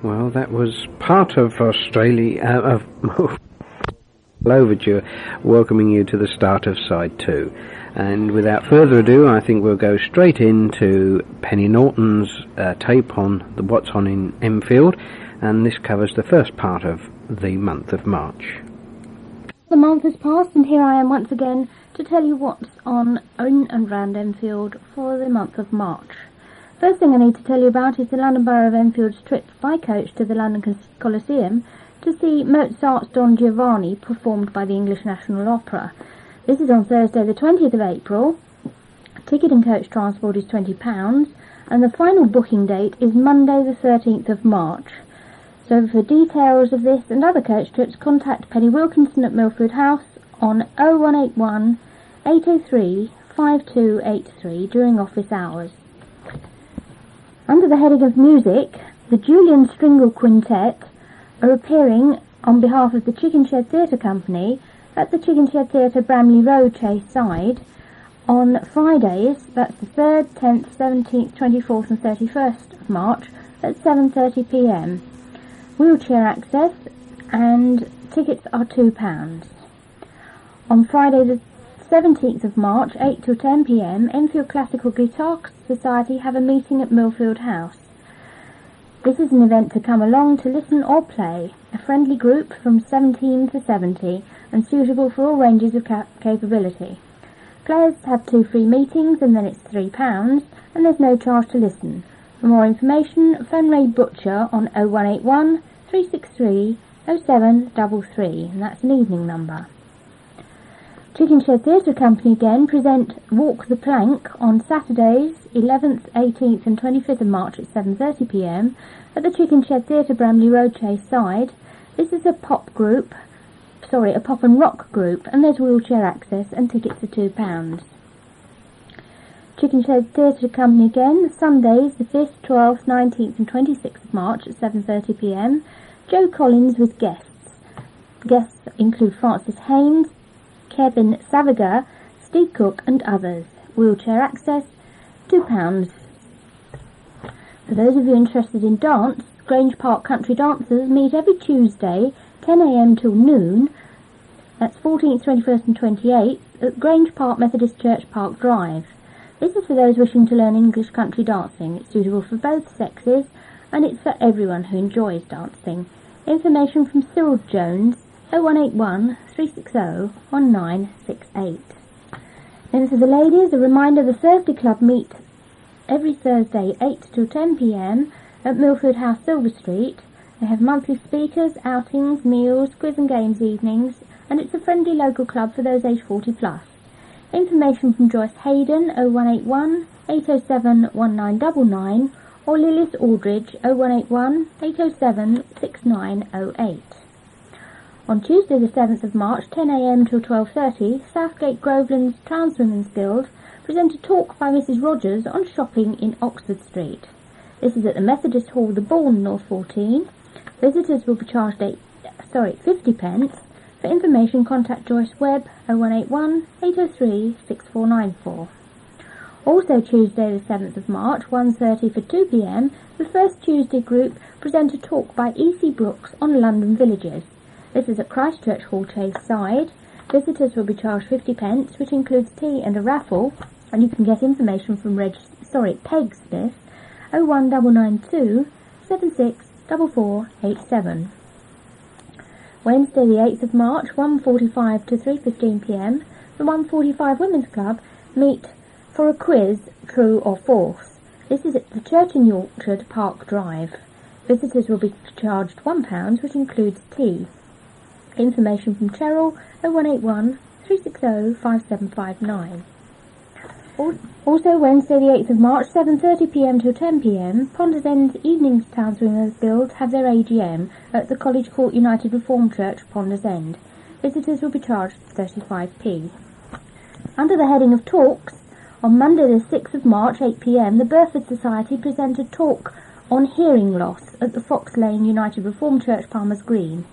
Well, that was part of Australia, overdue, welcoming you to the start of side 2. And without further ado, I think we'll go straight into Penny Norton's tape on what's on in Enfield, and this covers the first part of the month of March. The month has passed, and here I am once again to tell you what's on in and round Enfield for the month of March. First thing I need to tell you about is the London Borough of Enfield's trip by coach to the London Coliseum to see Mozart's Don Giovanni performed by the English National Opera. This is on Thursday the 20th of April. Ticket and coach transport is £20, and the final booking date is Monday the 13th of March. So for details of this and other coach trips, contact Penny Wilkinson at Milford House on 0181 803 5283 during office hours. Under the heading of music, the Julian Stringle Quintet are appearing on behalf of the Chicken Shed Theatre Company at the Chicken Shed Theatre, Bramley Road, Chase Side, on Fridays, that's the 3rd, 10th, 17th, 24th and 31st of March, at 7:30pm. Wheelchair access, and tickets are £2. On Friday the 17th of March, 8 till 10pm, Enfield Classical Guitar Society have a meeting at Milfield House. This is an event to come along to listen or play, a friendly group from 17 to 70 and suitable for all ranges of capability. Players have 2 free meetings and then it's £3 and there's no charge to listen. For more information, phone Ray Butcher on 0181 363 0733, and that's an evening number. Chicken Shed Theatre Company again present Walk the Plank on Saturdays 11th, 18th and 25th of March at 7:30pm at the Chicken Shed Theatre, Bramley Road, Chase Side. This is a pop and rock group, and there's wheelchair access and tickets are £2. Chicken Shed Theatre Company again, Sundays the 5th, 12th, 19th and 26th of March at 7:30pm. Joe Collins with guests. Guests include Francis Haynes, Kevin Savager, Steve Cook and others. Wheelchair access, £2. For those of you interested in dance, Grange Park Country Dancers meet every Tuesday, 10am till noon, that's 14th, 21st and 28th, at Grange Park Methodist Church Park Drive. This is for those wishing to learn English country dancing. It's suitable for both sexes, and it's for everyone who enjoys dancing. Information from Cyril Jones, 0181 360 1968. Then for the ladies, a reminder, the Thursday Club meet every Thursday 8 till 10pm at Milford House, Silver Street. They have monthly speakers, outings, meals, quiz and games evenings, and it's a friendly local club for those aged 40 plus. Information from Joyce Hayden, 0181 807 1999, or Lilith Aldridge, 0181 807 6908. On Tuesday the 7th of March, 10am till 12:30, Southgate Groveland's Townswomen's Guild present a talk by Mrs. Rogers on shopping in Oxford Street. This is at the Methodist Hall, The Bourne, North 14. Visitors will be charged 50p. For information, contact Joyce Webb, 0181 803 6494. Also Tuesday the 7th of March, 1:30 for 2pm, the First Tuesday group present a talk by E.C. Brooks on London villages. This is at Christchurch Hall, Chase Side. Visitors will be charged 50p, which includes tea and a raffle, and you can get information from Peg Smith, 01992 764487. Wednesday the 8th of March, 1:45 to 3:15pm, the 145 Women's Club meet for a quiz, true or false. This is at the Church in Orchard, Park Drive. Visitors will be charged £1, which includes tea. Information from Cheryl, 0181 360 5759. Also Wednesday the 8th of March, 7:30pm till 10pm, Ponders End Evenings Townswomen's Guild have their AGM at the College Court United Reformed Church, Ponders End. Visitors will be charged 35p. Under the heading of talks, on Monday the 6th of March, 8pm, the Burford Society present a talk on hearing loss at the Fox Lane United Reformed Church, Palmer's Green.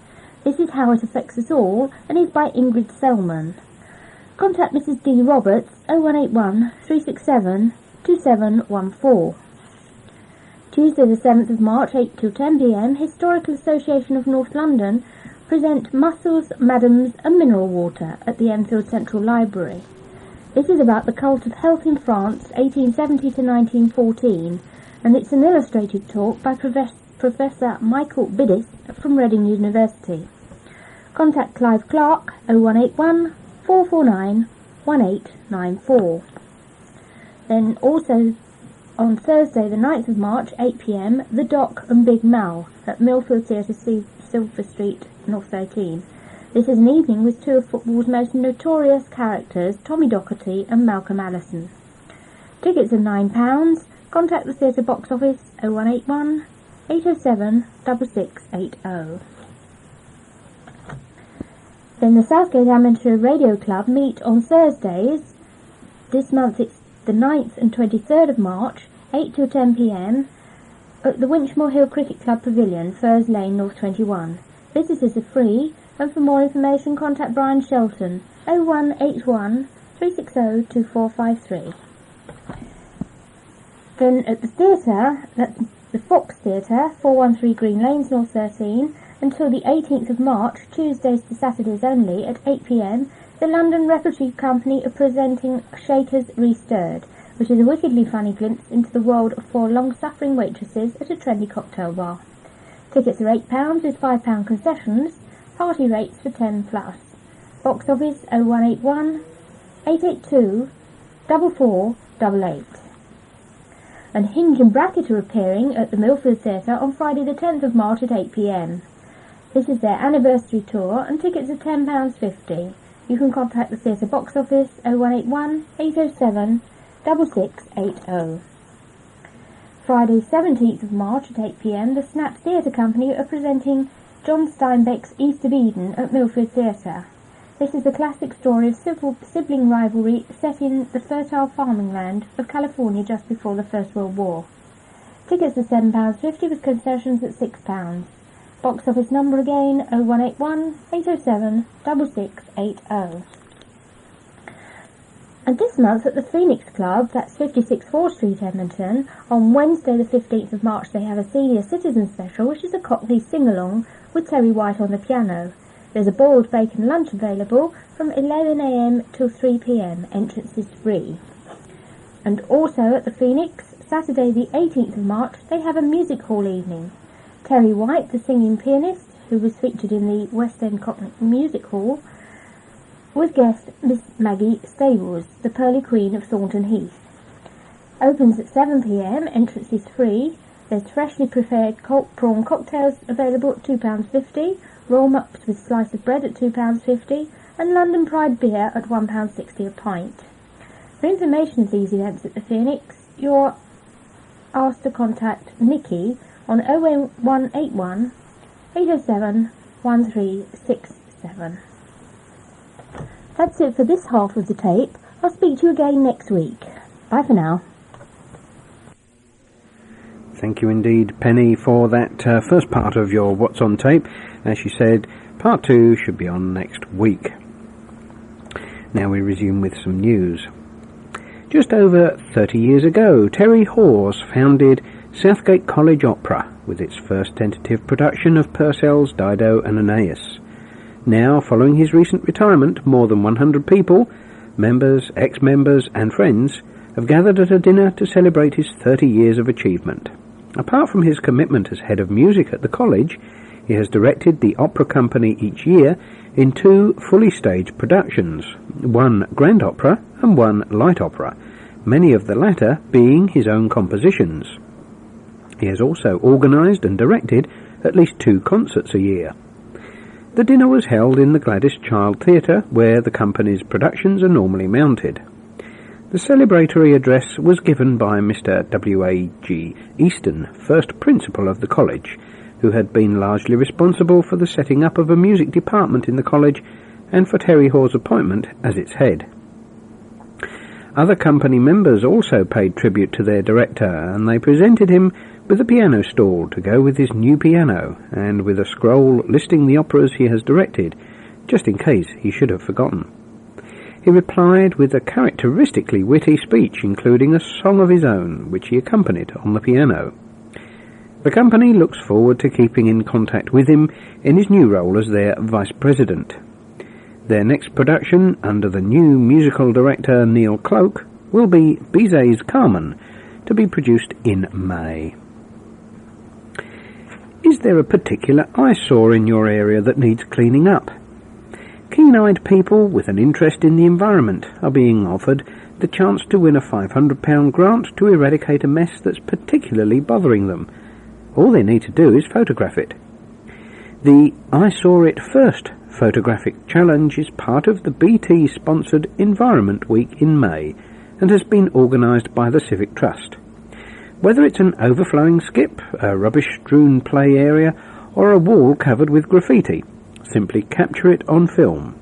This is how it affects us all, and is by Ingrid Selman. Contact Mrs. D. Roberts, 0181 367 2714. Tuesday the 7th of March, 8 till 10 p.m, Historical Association of North London present Mussels, Madams and Mineral Water at the Enfield Central Library. This is about the cult of health in France, 1870 to 1914, and it's an illustrated talk by Professor Michael Biddis from Reading University. Contact Clive Clark 0181 449 1894. Then also on Thursday the 9th of March, 8 p.m, The Doc and Big Mal at Millfield Theatre, Silver Street, North 13. This is an evening with two of football's most notorious characters, Tommy Docherty and Malcolm Allison. Tickets are £9. Contact the theatre box office 0181 807 6680. Then the Southgate Amateur Radio Club meet on Thursdays. This month it's the 9th and 23rd of March, 8 till 10 p.m, at the Winchmore Hill Cricket Club Pavilion, Furs Lane, North 21. Visitors are free, and for more information contact Brian Shelton 0181 360 2453. Then at the theatre, that's the Fox Theatre, 413 Green Lanes, North 13, until the 18th of March, Tuesdays to Saturdays only, at 8 p.m, the London Repertory Company are presenting Shakers Restirred, which is a wickedly funny glimpse into the world of four long-suffering waitresses at a trendy cocktail bar. Tickets are £8 with £5 concessions, party rates for 10+. Box office 0181 882 4488. And Hinge and Bracket are appearing at the Millfield Theatre on Friday the 10th of March at 8 p.m. This is their anniversary tour and tickets are £10.50. You can contact the theatre box office 0181 807 6680. Friday 17th of March at 8 p.m, the Snap Theatre Company are presenting John Steinbeck's East of Eden at Millfield Theatre. This is the classic story of sibling rivalry set in the fertile farming land of California just before the First World War. Tickets are £7.50 with concessions at £6. Box office number again 0181 807 6680. And this month at the Phoenix Club, that's 56 4 Street, Edmonton, on Wednesday the 15th of March they have a senior citizen special, which is a Cockney sing-along with Terry White on the piano. There's a boiled bacon lunch available from 11 a.m. till 3 p.m. Entrance is free. And also at the Phoenix, Saturday the 18th of March, they have a music hall evening. Terry White, the singing pianist, who was featured in the West End Cockney Music Hall, with guest Miss Maggie Stables, the Pearly Queen of Thornton Heath. Opens at 7 p.m, entrance is free. There's freshly prepared prawn cocktails available at £2.50, roll-ups with slice of bread at £2.50, and London Pride beer at £1.60 a pint. For information of these events at the Phoenix, you're asked to contact Nikki on 0181 807 1367. That's it for this half of the tape. I'll speak to you again next week. Bye for now. Thank you indeed, Penny, for that first part of your What's on Tape. As you said, part 2 should be on next week. Now we resume with some news. Just over 30 years ago, Terry Hawes founded Southgate College Opera with its first tentative production of Purcell's Dido and Aeneas. Now, following his recent retirement, more than 100 people, members, ex-members and friends, have gathered at a dinner to celebrate his 30 years of achievement. Apart from his commitment as head of music at the college, he has directed the opera company each year in 2 fully staged productions, one grand opera and one light opera, many of the latter being his own compositions. He has also organised and directed at least 2 concerts a year. The dinner was held in the Gladys Child Theatre, where the company's productions are normally mounted. The celebratory address was given by Mr. W.A.G. Easton, first principal of the college, who had been largely responsible for the setting up of a music department in the college and for Terry Hawes' appointment as its head. Other company members also paid tribute to their director, and they presented him with a piano stool to go with his new piano, and with a scroll listing the operas he has directed, just in case he should have forgotten. He replied with a characteristically witty speech, including a song of his own, which he accompanied on the piano. The company looks forward to keeping in contact with him in his new role as their vice president. Their next production, under the new musical director Neil Cloak, will be Bizet's Carmen, to be produced in May. Is there a particular eyesore in your area that needs cleaning up? Keen-eyed people with an interest in the environment are being offered the chance to win a £500 grant to eradicate a mess that's particularly bothering them. All they need to do is photograph it. The I Saw It First photographic challenge is part of the BT-sponsored Environment Week in May and has been organised by the Civic Trust. Whether it's an overflowing skip, a rubbish-strewn play area, or a wall covered with graffiti, simply capture it on film.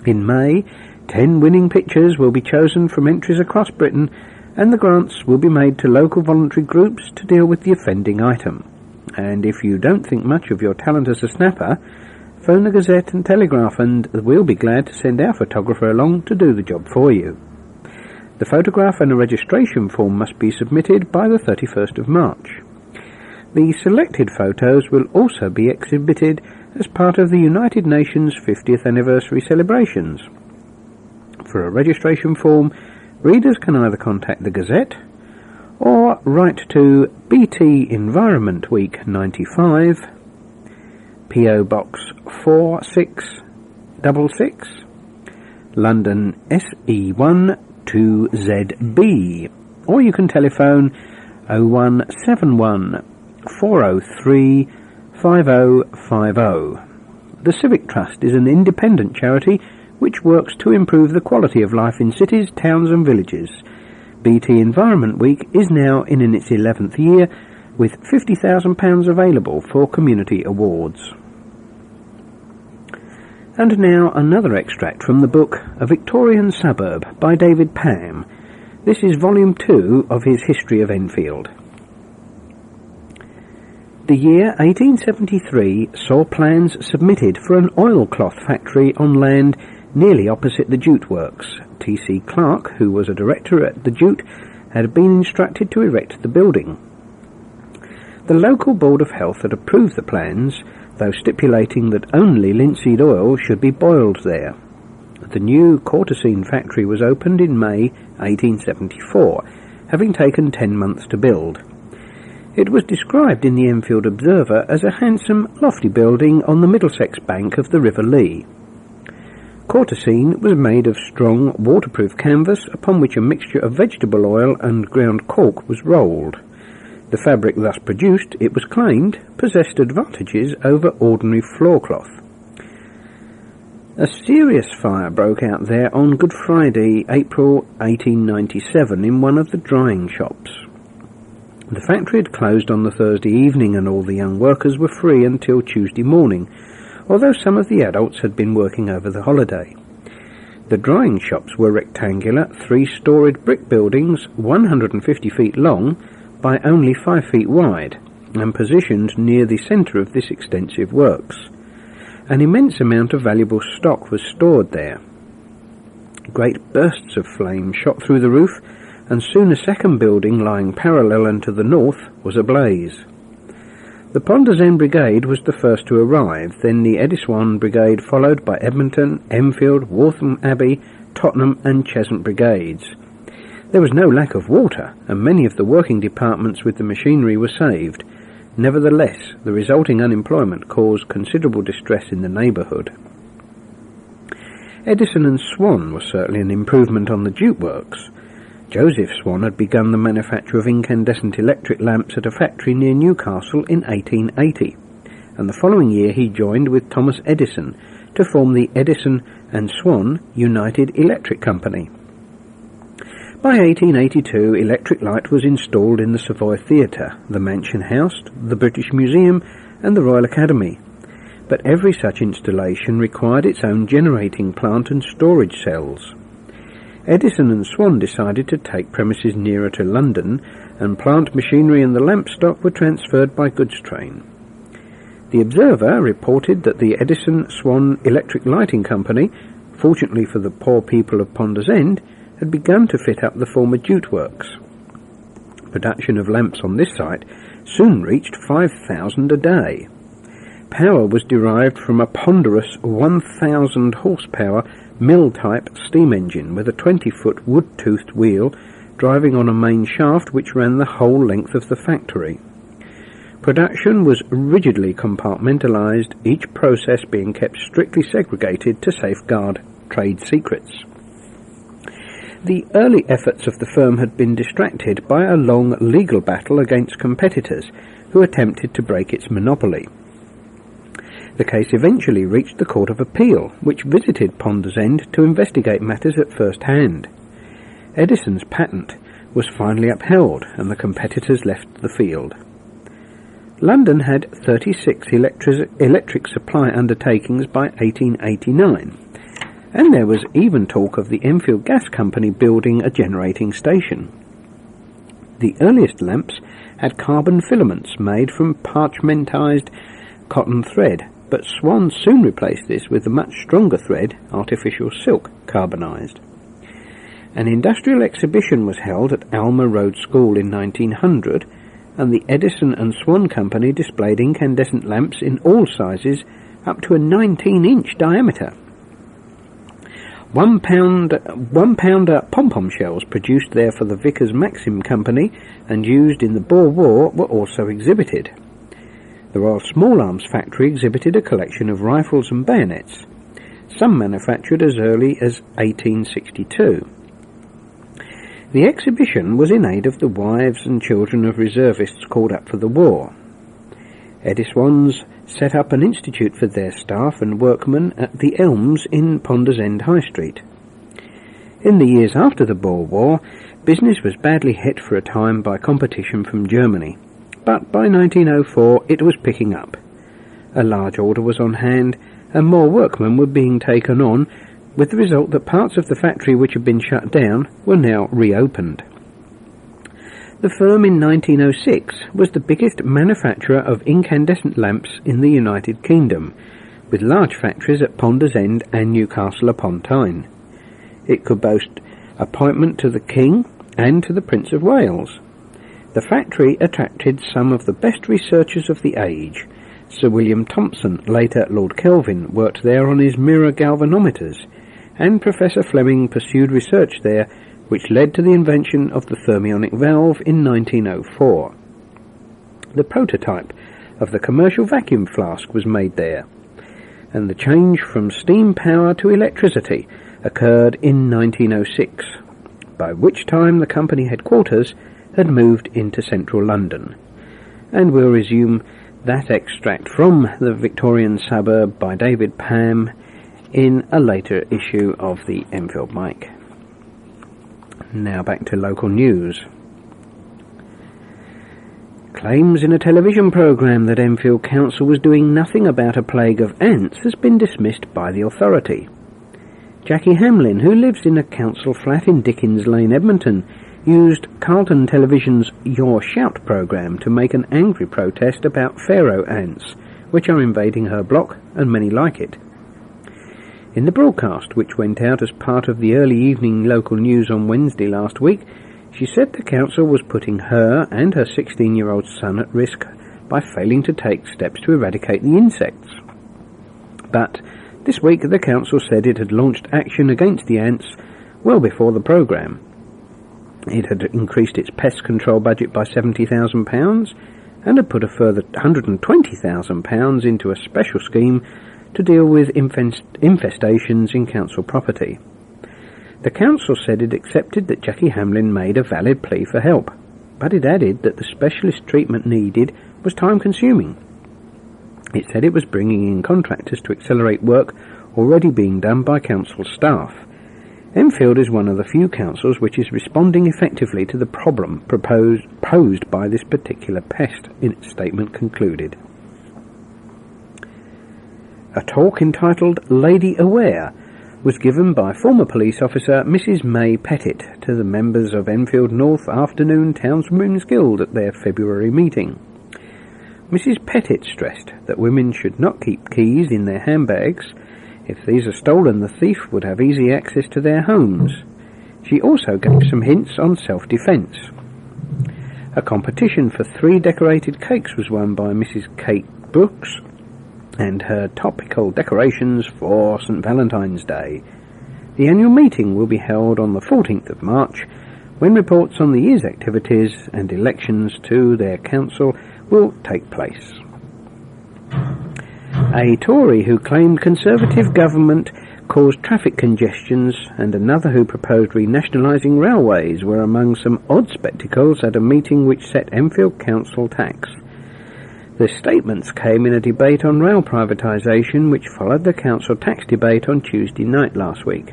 In May, 10 winning pictures will be chosen from entries across Britain, and the grants will be made to local voluntary groups to deal with the offending item. And if you don't think much of your talent as a snapper, phone the Gazette and Telegraph and we'll be glad to send our photographer along to do the job for you. The photograph and a registration form must be submitted by the 31st of March. The selected photos will also be exhibited as part of the United Nations 50th anniversary celebrations. For a registration form, readers can either contact the Gazette or write to BT Environment Week 95, PO Box 4666, London SE1 2ZB, or you can telephone 0171 403 5050. The Civic Trust is an independent charity which works to improve the quality of life in cities, towns and villages. BT Environment Week is now in its 11th year, with £50,000 available for community awards. And now another extract from the book A Victorian Suburb by David Pam. This is volume 2 of his History of Enfield. The year 1873 saw plans submitted for an oilcloth factory on land nearly opposite the jute works. T.C. Clark, who was a director at the jute, had been instructed to erect the building. The local Board of Health had approved the plans, though stipulating that only linseed oil should be boiled there. The new Courtesine factory was opened in May 1874, having taken 10 months to build. It was described in the Enfield Observer as a handsome, lofty building on the Middlesex bank of the River Lee. Courtesine was made of strong, waterproof canvas upon which a mixture of vegetable oil and ground cork was rolled. The fabric thus produced, it was claimed, possessed advantages over ordinary floorcloth. A serious fire broke out there on Good Friday, April 1897, in one of the drying shops. The factory had closed on the Thursday evening and all the young workers were free until Tuesday morning, although some of the adults had been working over the holiday. The drying shops were rectangular, 3-storied brick buildings, 150 feet long by only 5 feet wide, and positioned near the centre of this extensive works. An immense amount of valuable stock was stored there. Great bursts of flame shot through the roof, and soon a second building lying parallel and to the north was ablaze. The Ponders Brigade was the first to arrive, then the Eddiswan Brigade, followed by Edmonton, Enfield, Waltham Abbey, Tottenham and Cheshunt Brigades. There was no lack of water, and many of the working departments with the machinery were saved. Nevertheless, the resulting unemployment caused considerable distress in the neighbourhood. Edison and Swan was certainly an improvement on the jute works. Joseph Swan had begun the manufacture of incandescent electric lamps at a factory near Newcastle in 1880, and the following year he joined with Thomas Edison to form the Edison and Swan United Electric Company. By 1882, electric light was installed in the Savoy Theatre, the Mansion House, the British Museum and the Royal Academy, but every such installation required its own generating plant and storage cells. Edison and Swan decided to take premises nearer to London, and plant machinery and the lamp stock were transferred by goods train. The Observer reported that the Edison-Swan Electric Lighting Company, fortunately for the poor people of Ponders End, had begun to fit up the former jute works. Production of lamps on this site soon reached 5,000 a day. Power was derived from a ponderous 1,000 horsepower mill-type steam engine with a 20-foot wood-toothed wheel driving on a main shaft which ran the whole length of the factory. Production was rigidly compartmentalized, each process being kept strictly segregated to safeguard trade secrets. The early efforts of the firm had been distracted by a long legal battle against competitors who attempted to break its monopoly. The case eventually reached the Court of Appeal, which visited Ponder's End to investigate matters at first hand. Edison's patent was finally upheld, and the competitors left the field. London had 36 electric supply undertakings by 1889, and there was even talk of the Enfield Gas Company building a generating station. The earliest lamps had carbon filaments made from parchmentized cotton thread, but Swan soon replaced this with a much stronger thread, artificial silk, carbonized. An industrial exhibition was held at Alma Road School in 1900, and the Edison and Swan Company displayed incandescent lamps in all sizes up to a 19-inch diameter. One-pounder pom-pom shells produced there for the Vickers Maxim Company and used in the Boer War were also exhibited. The Royal Small Arms Factory exhibited a collection of rifles and bayonets, some manufactured as early as 1862. The exhibition was in aid of the wives and children of reservists called up for the war. Edisons set up an institute for their staff and workmen at the Elms in Ponder's End High Street. In the years after the Boer War, business was badly hit for a time by competition from Germany, but by 1904 it was picking up. A large order was on hand, and more workmen were being taken on, with the result that parts of the factory which had been shut down were now reopened. The firm in 1906 was the biggest manufacturer of incandescent lamps in the United Kingdom, with large factories at Ponder's End and Newcastle upon Tyne. It could boast appointment to the King and to the Prince of Wales. The factory attracted some of the best researchers of the age. Sir William Thomson, later Lord Kelvin, worked there on his mirror galvanometers, and Professor Fleming pursued research there, which led to the invention of the thermionic valve in 1904. The prototype of the commercial vacuum flask was made there, and the change from steam power to electricity occurred in 1906, by which time the company headquarters had moved into central London. And we'll resume that extract from the Victorian suburb by David Pam in a later issue of the Enfield Mic. Now back to local news. Claims in a television programme that Enfield Council was doing nothing about a plague of ants has been dismissed by the authority. Jackie Hamlin, who lives in a council flat in Dickens Lane, Edmonton, used Carlton Television's Your Shout programme to make an angry protest about pharaoh ants, which are invading her block, and many like it. In the broadcast, which went out as part of the early evening local news on Wednesday last week, she said the council was putting her and her 16-year-old son at risk by failing to take steps to eradicate the insects. But this week the council said it had launched action against the ants well before the programme. It had increased its pest control budget by £70,000 and had put a further £120,000 into a special scheme to deal with infestations in council property. The council said it accepted that Jackie Hamlin made a valid plea for help, but it added that the specialist treatment needed was time-consuming. It said it was bringing in contractors to accelerate work already being done by council staff. Enfield is one of the few councils which is responding effectively to the problem posed by this particular pest, its statement concluded. A talk entitled Lady Aware was given by former police officer Mrs. May Pettit to the members of Enfield North Afternoon Townswomen's Guild at their February meeting. Mrs. Pettit stressed that women should not keep keys in their handbags. If these are stolen, the thief would have easy access to their homes. She also gave some hints on self-defence. A competition for 3 decorated cakes was won by Mrs. Kate Brooks and her topical decorations for St. Valentine's Day. The annual meeting will be held on the 14th of March, when reports on the year's activities and elections to their council will take place. A Tory who claimed Conservative government caused traffic congestions and another who proposed renationalising railways were among some odd spectacles at a meeting which set Enfield Council tax. The statements came in a debate on rail privatisation which followed the council tax debate on Tuesday night last week.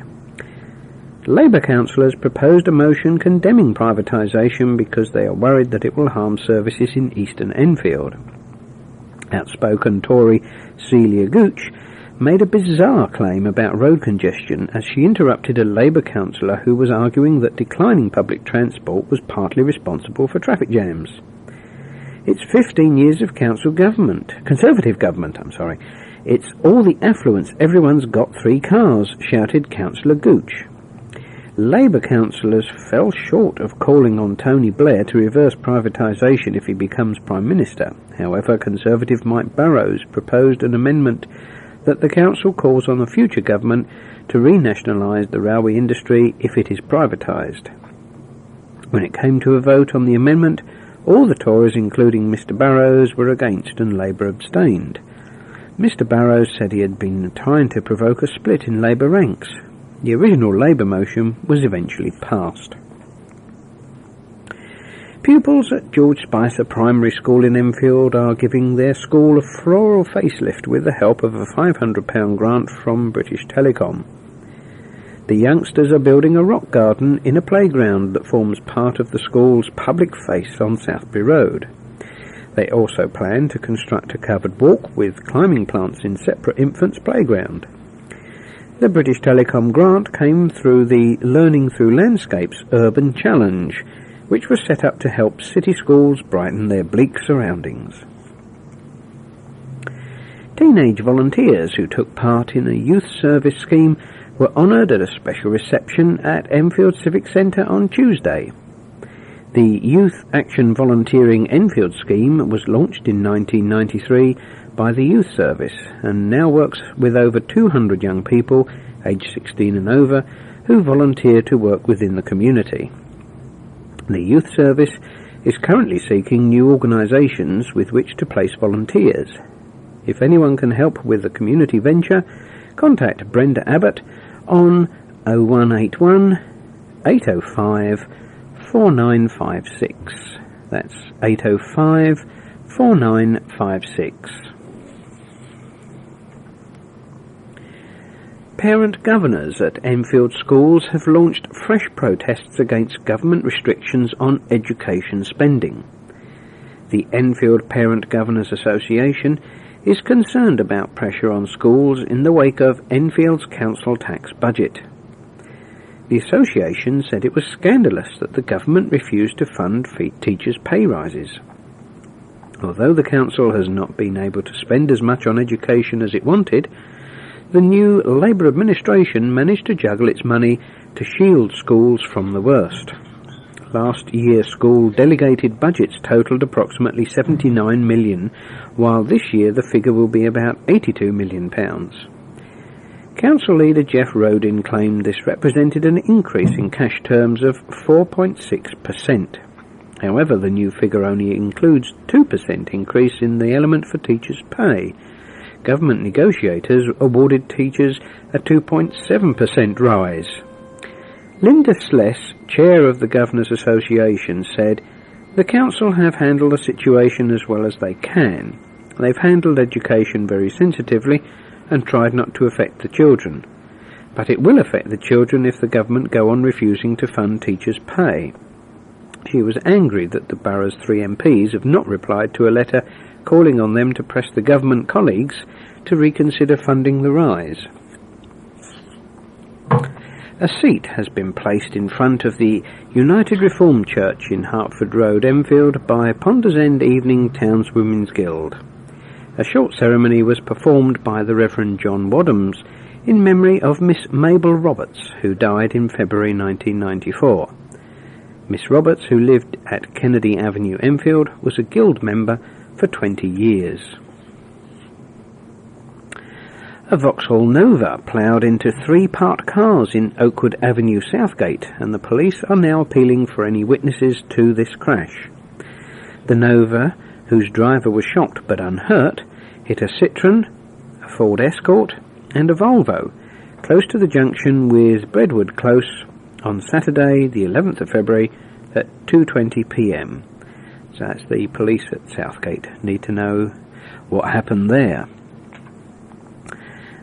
Labour councillors proposed a motion condemning privatisation because they are worried that it will harm services in eastern Enfield. Outspoken Tory Celia Gooch made a bizarre claim about road congestion as she interrupted a Labour councillor who was arguing that declining public transport was partly responsible for traffic jams. It's 15 years of Conservative government. It's all the affluence, everyone's got 3 cars, shouted Councillor Gooch. Labour councillors fell short of calling on Tony Blair to reverse privatisation if he becomes Prime Minister. However, Conservative Mike Burrows proposed an amendment that the council calls on the future government to renationalise the railway industry if it is privatised. When it came to a vote on the amendment, all the Tories, including Mr Burrows, were against and Labour abstained. Mr Burrows said he had been trying to provoke a split in Labour ranks. The original Labour motion was eventually passed. Pupils at George Spicer Primary School in Enfield are giving their school a floral facelift with the help of a £500 grant from British Telecom. The youngsters are building a rock garden in a playground that forms part of the school's public face on Southbury Road. They also plan to construct a covered walk with climbing plants in separate infants' playground. The British Telecom grant came through the Learning Through Landscapes Urban Challenge, which was set up to help city schools brighten their bleak surroundings. Teenage volunteers who took part in a youth service scheme were honoured at a special reception at Enfield Civic Centre on Tuesday. The Youth Action Volunteering Enfield scheme was launched in 1993 by the Youth Service and now works with over 200 young people, aged 16 and over, who volunteer to work within the community. The Youth Service is currently seeking new organisations with which to place volunteers. If anyone can help with the community venture, contact Brenda Abbott on 0181 805 4956. That's 805 4956. Parent governors at Enfield schools have launched fresh protests against government restrictions on education spending. The Enfield Parent Governors Association is concerned about pressure on schools in the wake of Enfield's council tax budget. The association said it was scandalous that the government refused to fund teachers' pay rises. Although the council has not been able to spend as much on education as it wanted, the new Labour administration managed to juggle its money to shield schools from the worst. Last year's school delegated budgets totalled approximately £79 million, while this year the figure will be about £82 million. Council leader Jeff Rodin claimed this represented an increase in cash terms of 4.6%. However, the new figure only includes 2% increase in the element for teachers' pay. Government negotiators awarded teachers a 2.7% rise. Linda Sless, chair of the Governors Association, said, "The council have handled the situation as well as they can. They've handled education very sensitively and tried not to affect the children. But it will affect the children if the government go on refusing to fund teachers' pay." She was angry that the borough's 3 MPs have not replied to a letter calling on them to press the government colleagues to reconsider funding the rise. A seat has been placed in front of the United Reformed Church in Hertford Road, Enfield, by Ponders End Evening Townswomen's Guild. A short ceremony was performed by the Reverend John Wadhams in memory of Miss Mabel Roberts, who died in February 1994. Miss Roberts, who lived at Kennedy Avenue, Enfield, was a guild member for 20 years. A Vauxhall Nova ploughed into 3 parked cars in Oakwood Avenue, Southgate, and the police are now appealing for any witnesses to this crash. The Nova, whose driver was shocked but unhurt, hit a Citroën, a Ford Escort, and a Volvo, close to the junction with Breadwood Close on Saturday, the 11th of February, at 2:20 p.m. So that's the police at Southgate need to know what happened there.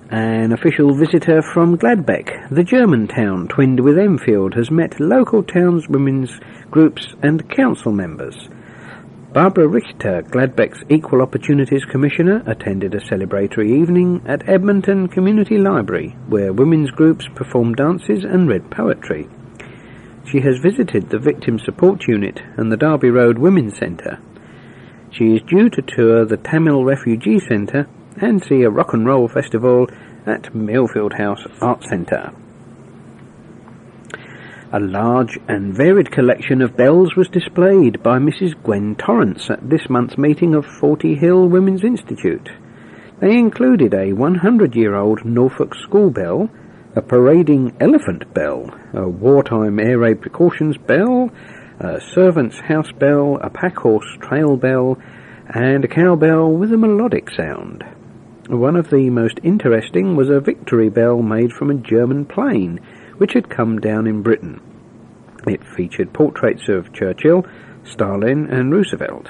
An official visitor from Gladbeck, the German town twinned with Enfield, has met local town's women's groups and council members. Barbara Richter, Gladbeck's Equal Opportunities Commissioner, attended a celebratory evening at Edmonton Community Library, where women's groups performed dances and read poetry. She has visited the Victim Support Unit and the Derby Road Women's Centre. She is due to tour the Tamil Refugee Centre and see a rock and roll festival at Millfield House Art Centre. A large and varied collection of bells was displayed by Mrs. Gwen Torrance at this month's meeting of 40 Hill Women's Institute. They included a 100-year-old Norfolk school bell, a parading elephant bell, a wartime air raid precautions bell, a servant's house bell, a packhorse trail bell, and a cowbell with a melodic sound. One of the most interesting was a victory bell made from a German plane, which had come down in Britain. It featured portraits of Churchill, Stalin and Roosevelt.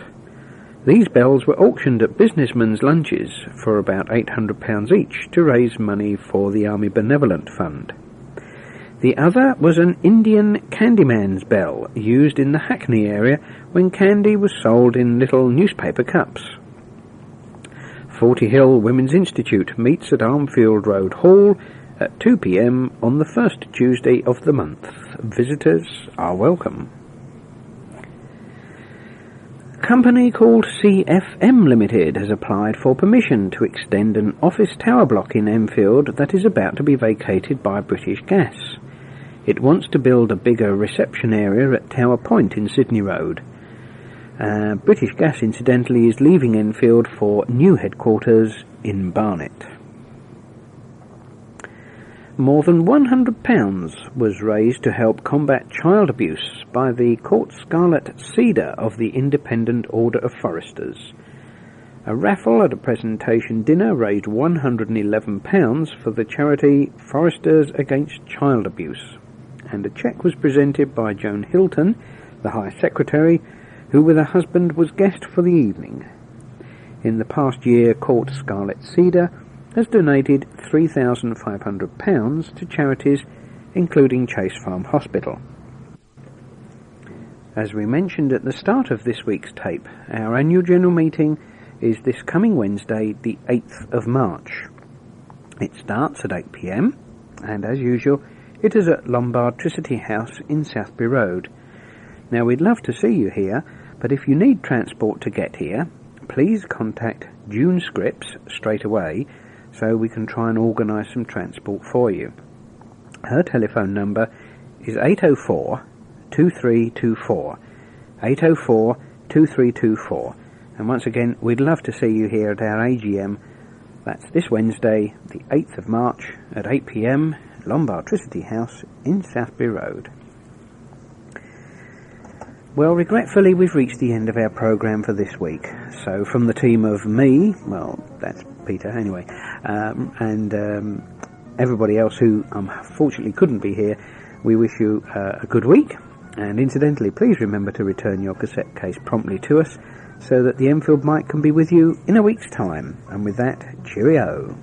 These bells were auctioned at businessmen's lunches for about £800 each to raise money for the Army Benevolent Fund. The other was an Indian Candyman's bell used in the Hackney area when candy was sold in little newspaper cups. 40 Hill Women's Institute meets at Armfield Road Hall at 2 p.m. on the first Tuesday of the month. Visitors are welcome. A company called CFM Limited has applied for permission to extend an office tower block in Enfield that is about to be vacated by British Gas. It wants to build a bigger reception area at Tower Point in Sydney Road. British Gas, incidentally, is leaving Enfield for new headquarters in Barnet. More than £100 was raised to help combat child abuse by the Court Scarlet Cedar of the Independent Order of Foresters. A raffle at a presentation dinner raised £111 for the charity Foresters Against Child Abuse, and a cheque was presented by Joan Hilton, the High Secretary, who with her husband was guest for the evening. In the past year, Court Scarlet Cedar has donated £3,500 to charities including Chase Farm Hospital. As we mentioned at the start of this week's tape, our annual general meeting is this coming Wednesday, the 8th of March. It starts at 8 p.m, and as usual, it is at Lombardtricity House in Southbury Road. Now, we'd love to see you here, but if you need transport to get here, please contact June Scripps straight away so we can try and organise some transport for you. Her telephone number is 804 2324, 804 2324, and once again, we'd love to see you here at our AGM. That's this Wednesday, the 8th of March at 8 p.m, Lombardtricity House in Southbury Road. Well, regretfully, we've reached the end of our programme for this week. So from the team of me, well, that's Peter anyway, and everybody else who unfortunately couldn't be here, we wish you a good week. And incidentally, please remember to return your cassette case promptly to us so that the Enfield mic can be with you in a week's time. And with that, cheerio.